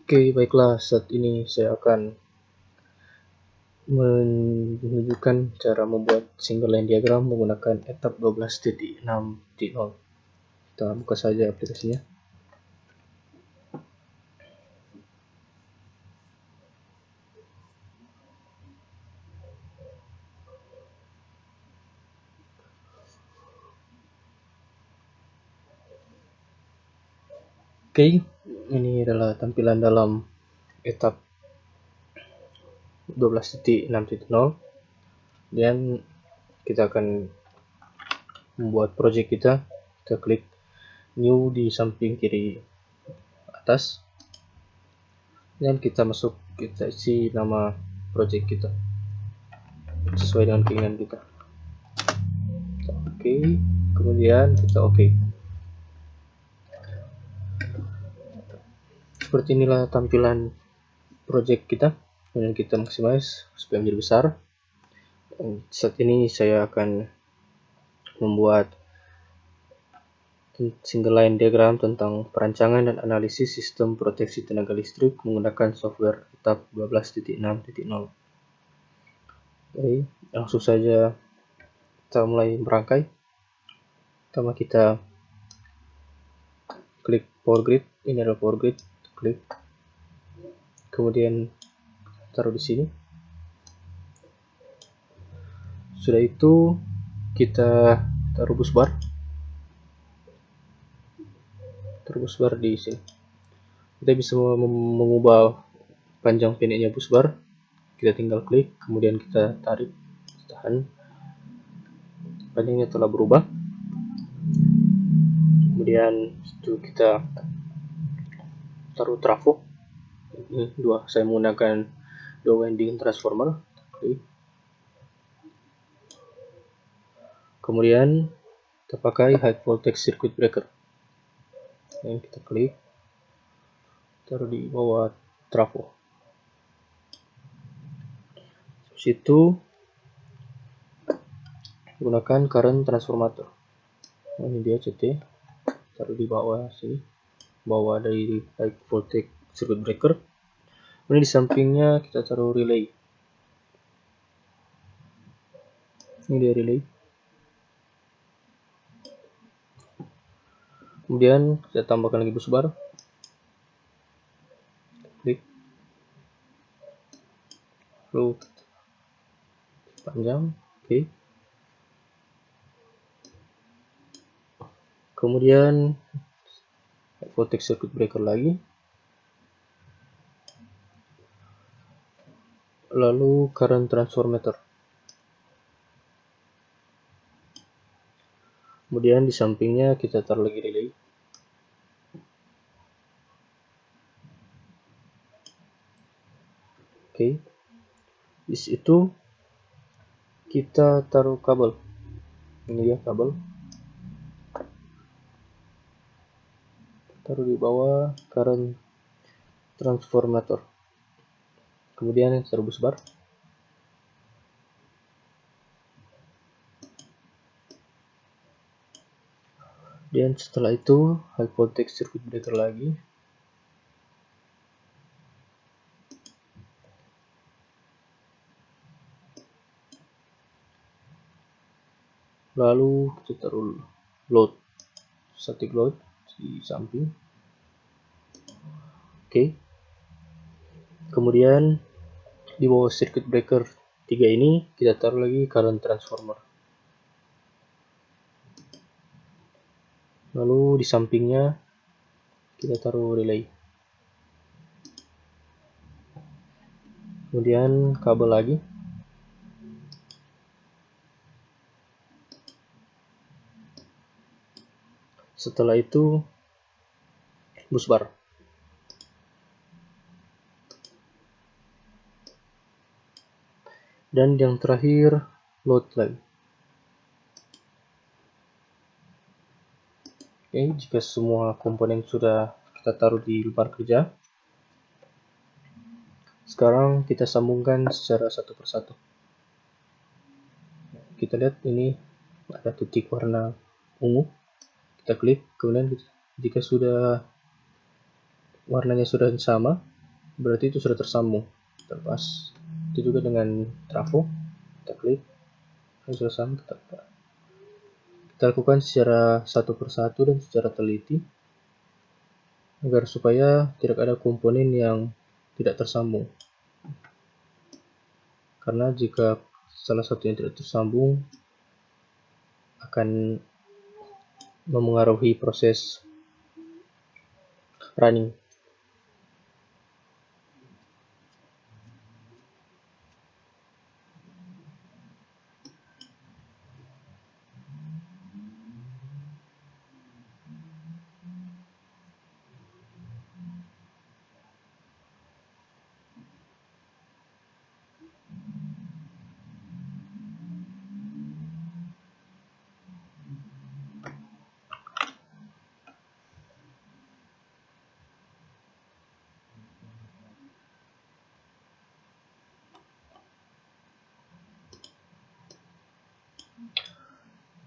Oke, baiklah. Saat ini saya akan menunjukkan cara membuat single line diagram menggunakan etap 12.6.0. Kita buka saja aplikasinya. Oke, ini adalah tampilan dalam etap 12.6.0. Dan kita akan membuat project kita. Kita klik new di samping kiri atas, dan kita isi nama project kita sesuai dengan keinginan kita. Oke, kemudian kita oke. Seperti inilah tampilan project kita. Kemudian kita maximize supaya menjadi besar. Saat ini saya akan membuat single line diagram tentang perancangan dan analisis sistem proteksi tenaga listrik menggunakan software etap 12.6.0. Oke, langsung saja kita mulai merangkai. Pertama kita klik power grid. Ini adalah power grid. Klik, kemudian taruh di sini. Sudah itu kita taruh busbar. Di sini. Kita bisa mengubah panjang pendeknya busbar. Kita tinggal klik, kemudian kita tarik, tahan. Panjangnya telah berubah. Kemudian itu kita taruh trafo. Ini saya menggunakan 2 winding transformer. Klik. Kemudian kita pakai high voltage circuit breaker. Yang kita klik, taruh di bawah trafo. Situ gunakan current transformator. Ini dia CT, taruh di bawah sini, bawah dari high voltage circuit breaker. Kemudian di sampingnya kita taruh relay. Ini dia relay. Kemudian kita tambahkan lagi busbar. Klik. Lalu panjang. Oke. Kemudian voltage circuit breaker lagi. Lalu current transformator. Kemudian di sampingnya kita taruh lagi relay. Oke. Di situ kita taruh kabel. Ini dia kabel. Taruh di bawah current transformator. Kemudian taruh busbar. Dan setelah itu high voltage circuit breaker lagi. Lalu kita taruh load, static load di samping. Oke. Kemudian di bawah circuit breaker 3 ini kita taruh lagi current transformer. Lalu di sampingnya kita taruh relay. Kemudian kabel lagi. Setelah itu busbar. Dan yang terakhir load lagi. Oke, jika semua komponen sudah kita taruh di lembar kerja, sekarang kita sambungkan secara satu persatu. Kita lihat ini ada titik warna ungu. Kita klik, kemudian jika sudah warnanya sudah sama, berarti itu sudah tersambung, terlepas. Itu juga dengan trafo, kita klik, sudah sama, kita lakukan secara satu persatu dan secara teliti agar supaya tidak ada komponen yang tidak tersambung, karena jika salah satu yang tidak tersambung akan memengaruhi proses running.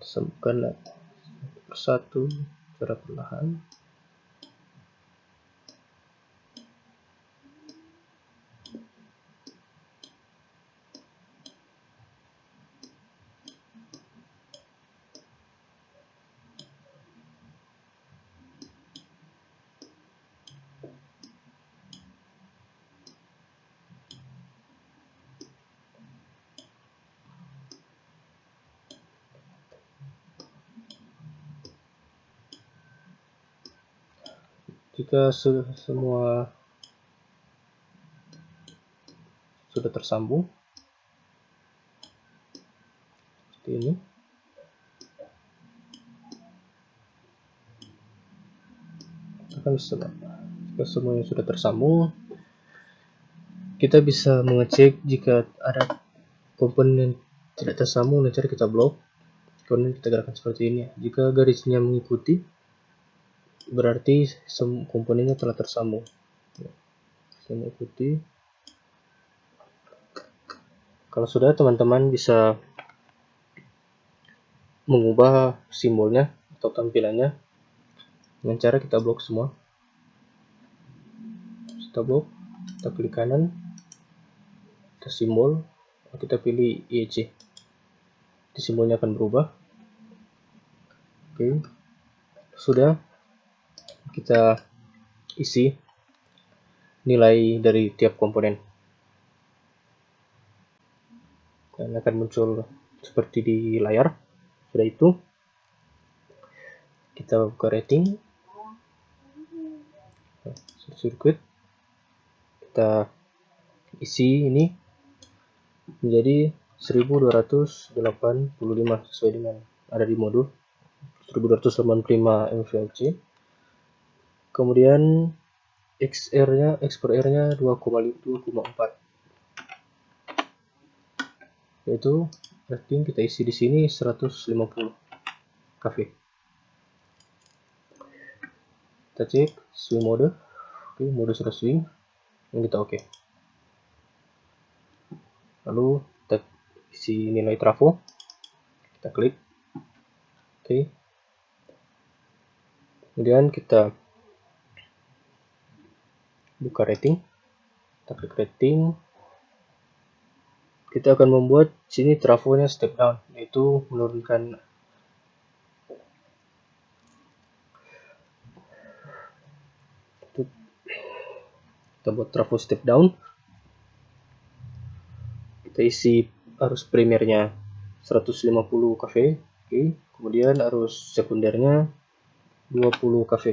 Sambungkan persatu secara perlahan. Jika semua sudah tersambung seperti ini, akan bisa. Jika semuanya sudah tersambung, kita bisa mengecek jika ada komponen yang tidak tersambung, dan cara kita blok, kemudian kita gerakan seperti ini. Jika garisnya mengikuti, berarti semua komponennya telah tersambung. Saya mengikuti. Kalau sudah, teman-teman bisa mengubah simbolnya atau tampilannya dengan cara kita blok semua. Kita blok, kita klik kanan, kita simbol, kita pilih IEC. Di simbolnya akan berubah. Oke, sudah, kita isi nilai dari tiap komponen, dan akan muncul seperti di layar. Sudah itu, kita buka rating, sirkuit, kita isi ini menjadi 1285 sesuai dengan ada di modul 1285 MVIC. Kemudian XR-nya, export R-nya 2,4, yaitu rating kita isi di sini 150 kV. Kita cek swing mode. Oke, mode sudah swing, dan kita oke. Lalu kita isi nilai trafo, kita klik oke. Kemudian kita buka rating, kita klik rating. Kita akan membuat sini trafonya step down, yaitu menurunkan kita buat trafo step down. Kita isi arus primernya 150 kV, oke. Kemudian arus sekundernya 20 kV.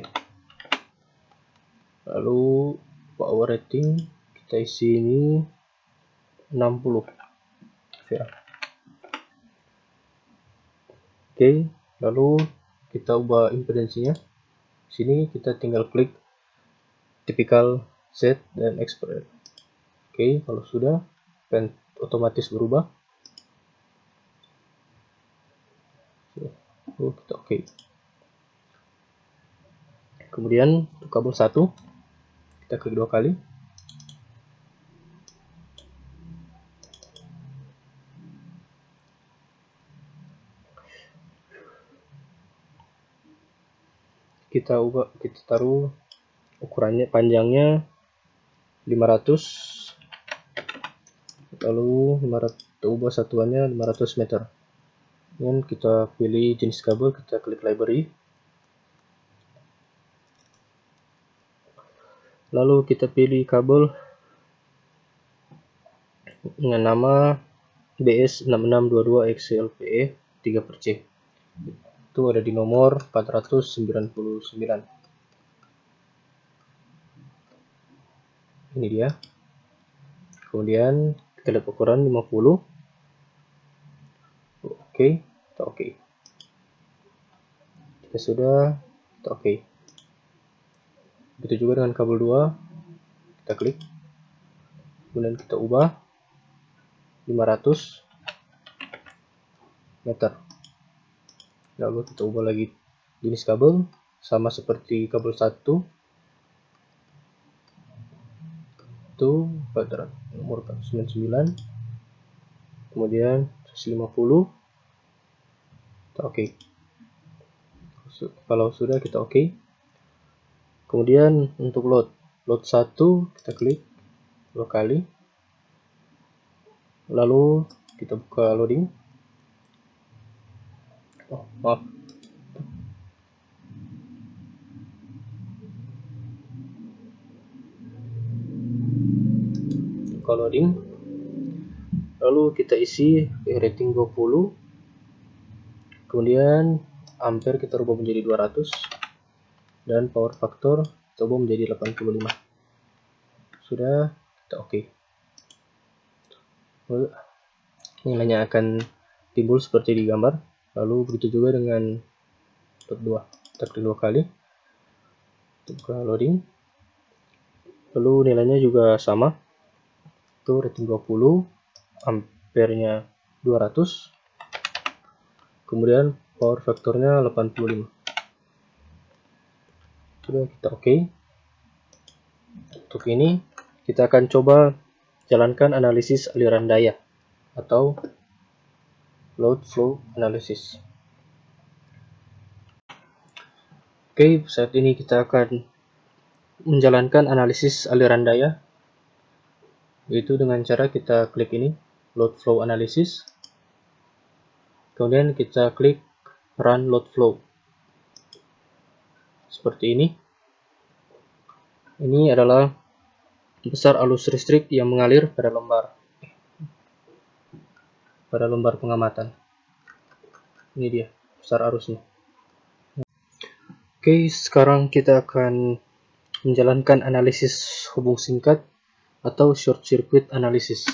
Lalu power rating kita isi ini 60 kV. Oke, lalu kita ubah impedansinya. Sini kita tinggal klik typical set dan export. Oke, kalau sudah akan otomatis berubah. Kita oke. Kemudian untuk kabel 1 kita klik 2 kali. Kita taruh ukurannya, panjangnya 500, lalu 500, kita ubah satuannya 500 meter. Dan kita pilih jenis kabel, kita klik library, lalu kita pilih kabel dengan nama BS6622XLPE 3/C. Itu ada di nomor 499. Ini dia. Kemudian kita lihat ukuran 50. Oke, kita oke. Jika sudah, kita oke. Begitu juga dengan kabel 2, kita klik. Kemudian kita ubah 500 meter. Lalu kita ubah lagi jenis kabel, sama seperti kabel 1. Itu pada nomor 499, kemudian 150, kita oke. Kalau sudah, kita oke. Kemudian untuk load 1 kita klik 2 kali, lalu kita buka loading. Maaf, loading, lalu kita isi rating 20, kemudian ampere kita rubah menjadi 200, dan power factor kita ubah menjadi 85. Sudah, kita oke. Nilainya akan timbul seperti di gambar. Lalu begitu juga dengan load 2, kita klik 2 kali, buka loading, lalu nilainya juga sama, itu rating 20, ampernya 200, kemudian power faktornya 85. Sudah, kita oke. Untuk ini kita akan coba jalankan analisis aliran daya atau load flow analysis. Oke, saat ini kita akan menjalankan analisis aliran daya, yaitu dengan cara kita klik ini, load flow analysis, kemudian kita klik run load flow. Seperti ini. Ini adalah besar arus listrik yang mengalir pada lembar pengamatan. Ini dia besar arusnya. Oke, sekarang kita akan menjalankan analisis hubung singkat atau short circuit analysis.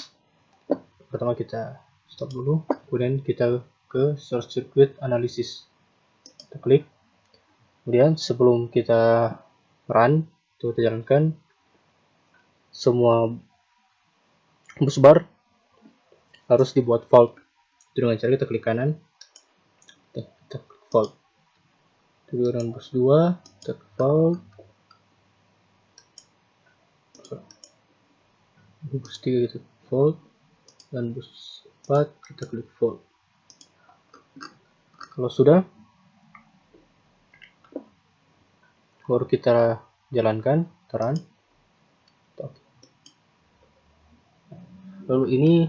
Pertama kita stop dulu, kemudian kita ke short circuit analysis. Kita klik. Kemudian sebelum kita run, kita jalankan semua bus bar harus dibuat fault. Itu dengan cara kita klik kanan, kita klik fault. Itu dengan bus 2, kita klik fault. Bus 3 kita klik fault, dan bus 4 kita klik fault. Kalau sudah, baru kita jalankan, run. Lalu ini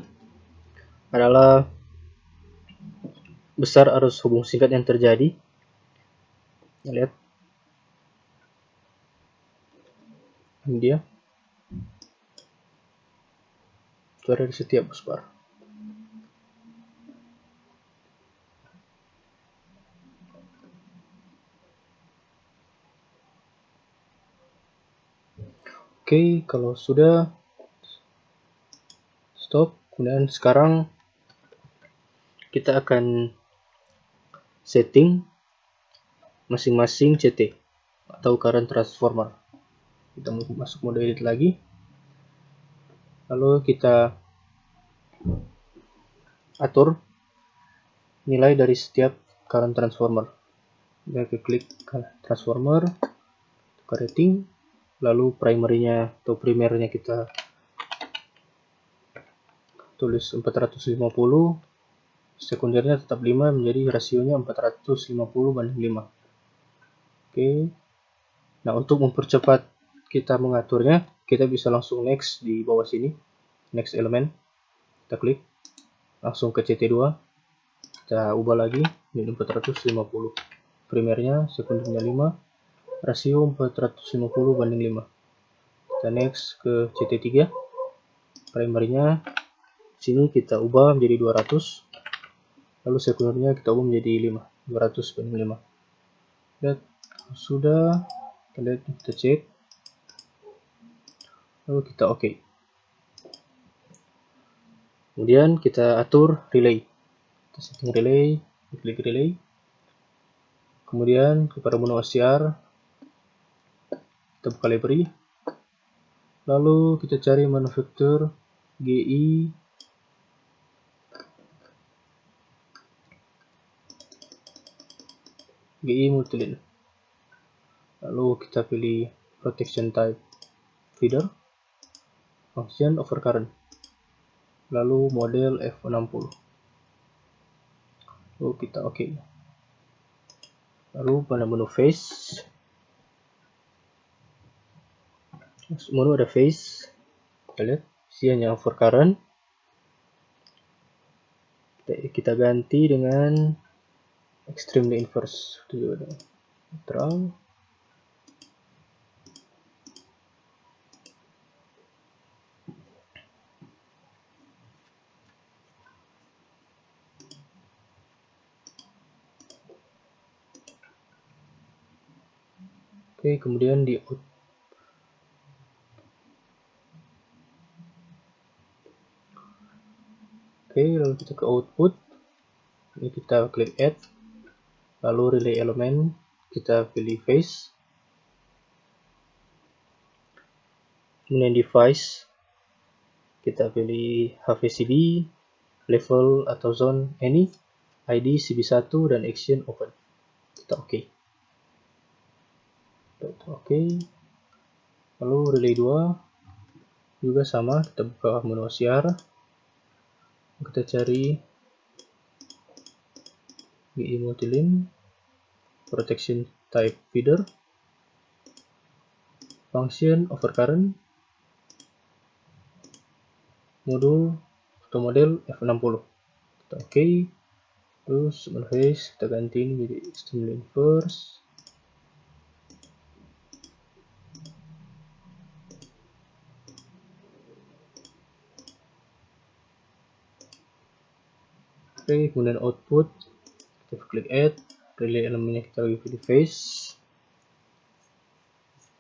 adalah besar arus hubung singkat yang terjadi. Lihat, ini dia. Itu ada di setiap bus bar. Oke, kalau sudah, stop. Kemudian sekarang kita akan setting masing-masing CT atau current transformer. Kita masuk mode edit lagi, lalu kita atur nilai dari setiap current transformer. Kita klik transformer, ke rating, lalu primernya atau primernya kita tulis 450, sekundernya tetap 5, menjadi rasionya 450/5. Oke. Nah, untuk mempercepat kita mengaturnya, kita bisa langsung next di bawah sini, next element, kita klik, langsung ke CT2, kita ubah lagi jadi 450, primernya, sekundernya 5, rasio 450 banding 5. Kita next ke CT3, primernya sini kita ubah menjadi 200, lalu sekundernya kita ubah menjadi 5, 200 banding 5. Lihat, sudah, kita cek, lalu kita oke. Kemudian kita atur relay, kita setting relay, klik relay, kemudian kepada menu OCR kita buka library, lalu kita cari manufacturer GI multilin, lalu kita pilih protection type feeder, function overcurrent, lalu model F60, lalu kita oke. Lalu pada menu face, menu ada face, kita lihat isinya overcurrent, kita ganti dengan extremely inverse, itu juga ada neutral. Oke, kemudian di lalu kita ke output, ini kita klik add, lalu relay element, kita pilih face, kemudian device, kita pilih HVCD, level atau zone any, ID CB1 dan action open, kita oke. Lalu relay 2 juga sama, kita buka menu OCR, kita cari GI multilin, protection type feeder, function overcurrent, modul atau model F60, kita oke. Terus face kita ganti ini jadi extremely inverse, oke. Kemudian output kita klik add, relay elemennya kita lagi pilih face,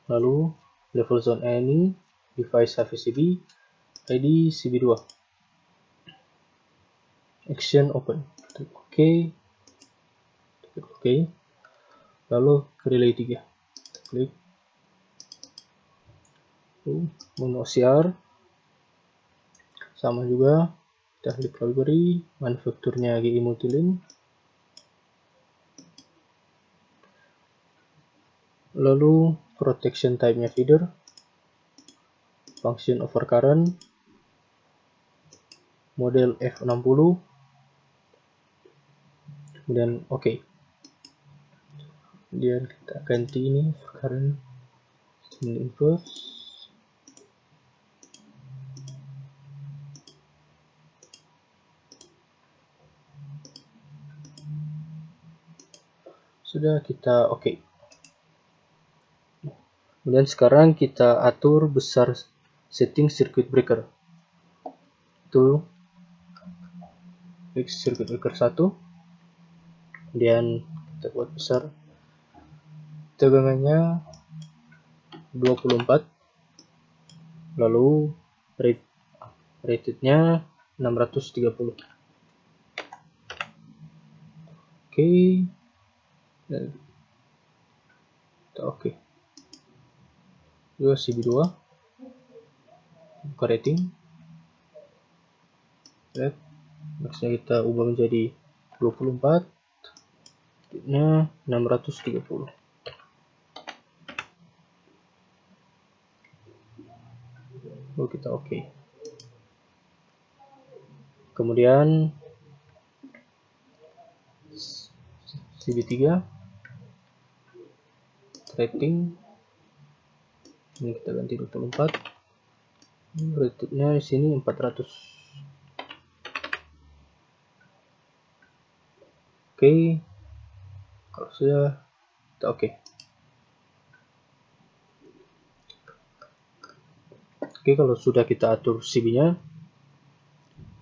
lalu level zone any, device HVCD, ID CB2, action open, oke. Lalu ke relay 3, klik menu OCR, sama juga kita klik library, manufakturnya GI multilin, lalu protection type-nya feeder, function overcurrent, model F60, kemudian oke. Kemudian kita ganti ini overcurrent inverse, sudah, kita oke. Kemudian sekarang kita atur besar setting circuit breaker, itu klik circuit breaker 1, kemudian kita buat besar, tegangannya 24, lalu ratednya 630, oke. Dan kita oke. Juga CB2 buka rating, lihat maksudnya kita ubah menjadi 24, nya 630. Lalu kita oke. Kemudian CB3 rating ini kita ganti 24. Berikutnya di sini 400. Oke, kalau sudah kita oke. Oke, kalau sudah kita atur CB-nya,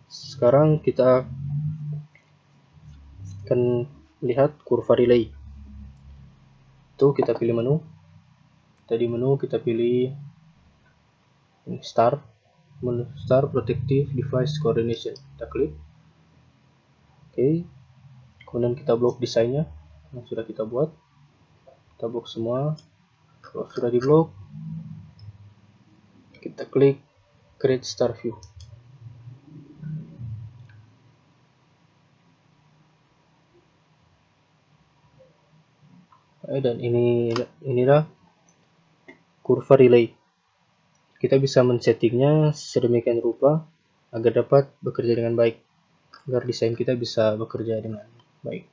sekarang kita akan lihat kurva relay. Itu kita pilih menu. Tadi menu kita pilih start, menu start protective device coordination. Kita klik. Oke. Kemudian kita blok desainnya yang sudah kita buat. Kita blok semua. Kalau sudah diblok, kita klik create star view. Dan inilah kurva relay. Kita bisa men-settingnya sedemikian rupa agar dapat bekerja dengan baik, agar desain kita bisa bekerja dengan baik.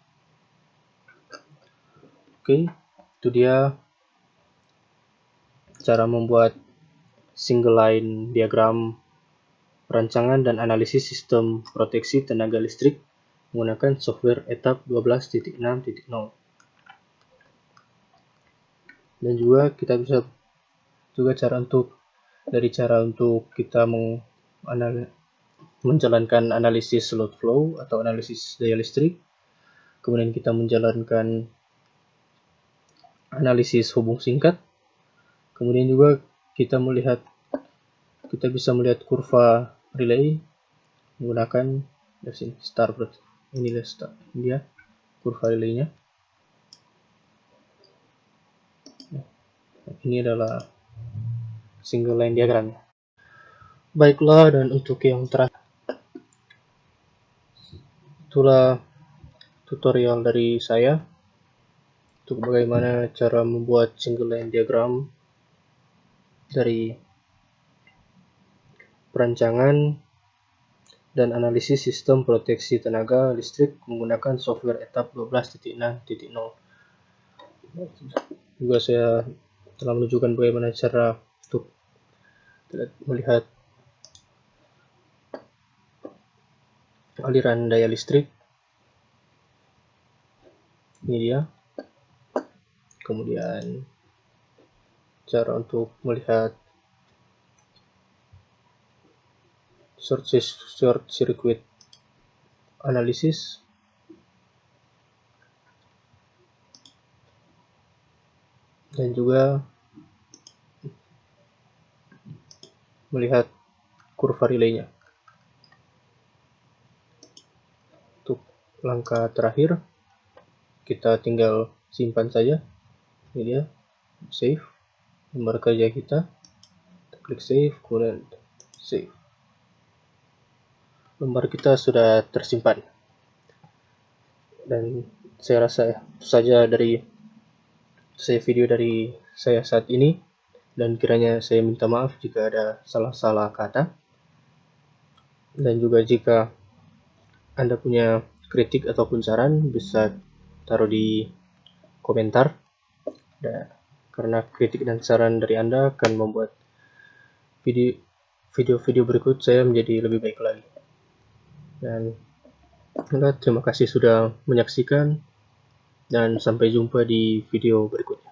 Oke, itu dia cara membuat single line diagram perancangan dan analisis sistem proteksi tenaga listrik menggunakan software etap 12.6.0. Dan juga kita bisa cara untuk kita menjalankan analisis load flow atau analisis daya listrik, kemudian kita menjalankan analisis hubung singkat, kemudian juga kita bisa melihat kurva relay menggunakan dari sini star. Inilah star, ini dia kurva relaynya. Ini adalah single line diagramnya. Baiklah, dan untuk yang terakhir, itulah tutorial dari saya untuk bagaimana cara membuat single line diagram dari perancangan dan analisis sistem proteksi tenaga listrik menggunakan software etap 12.6.0. Juga saya telah menunjukkan bagaimana cara untuk melihat aliran daya listrik. Ini dia. Kemudian cara untuk melihat short circuit analysis, dan juga melihat kurva relaynya. Untuk langkah terakhir, kita tinggal simpan saja. Ini dia, save lembar kerja kita. Kita klik save, kemudian save. Lembar kita sudah tersimpan. Dan saya rasa itu saja dari video dari saya saat ini, dan kiranya saya minta maaf jika ada salah-salah kata, dan juga jika Anda punya kritik ataupun saran bisa taruh di komentar, karena kritik dan saran dari Anda akan membuat video berikut saya menjadi lebih baik lagi. Dan terima kasih sudah menyaksikan, dan sampai jumpa di video berikutnya.